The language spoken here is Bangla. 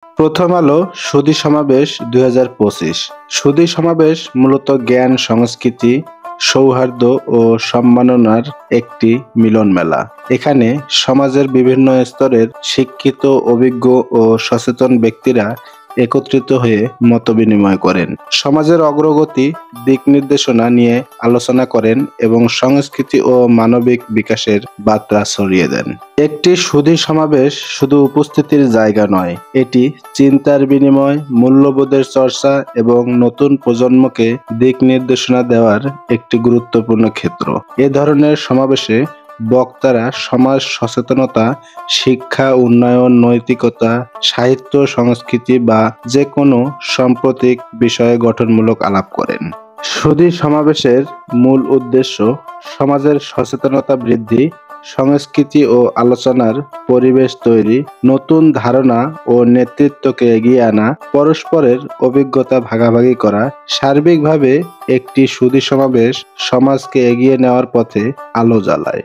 প্রথম আলো সুধী সমাবেশ ২০২৫। সুধী সমাবেশ মূলত জ্ঞান, সংস্কৃতি, সৌহার্দ্য ও সম্মাননার একটি মিলন মেলা। এখানে সমাজের বিভিন্ন স্তরের শিক্ষিত, অভিজ্ঞ ও সচেতন ব্যক্তিরা একত্রিত হয়ে মতবিনিময় করেন, সমাজের অগ্রগতি, দিক নির্দেশনা নিয়ে আলোচনা করেন এবং সংস্কৃতি ও মানবিক বিকাশের বার্তা ছড়িয়ে দেন। একটি সুধী সমাবেশ শুধু উপস্থিতির জায়গা নয়, এটি চিন্তার বিনিময়, মূল্যবোধের চর্চা এবং নতুন প্রজন্মকে দিক নির্দেশনা দেওয়ার একটি গুরুত্বপূর্ণ ক্ষেত্র। এ ধরনের সমাবেশে বক্তারা সমাজ সচেতনতা, শিক্ষা, উন্নয়ন, নৈতিকতা, সাহিত্য, সংস্কৃতি বা যে কোনো সাম্প্রতিক বিষয়ে গঠনমূলক আলাপ করেন। সুধী সমাবেশের মূল উদ্দেশ্য সমাজের সচেতনতা বৃদ্ধি, সংস্কৃতি ও আলোচনার পরিবেশ তৈরি, নতুন ধারণা ও নেতৃত্বকে এগিয়ে আনা, পরস্পরের অভিজ্ঞতা ভাগাভাগি করা। সার্বিকভাবে একটি সুধী সমাবেশ সমাজকে এগিয়ে নেওয়ার পথে আলো জ্বালায়।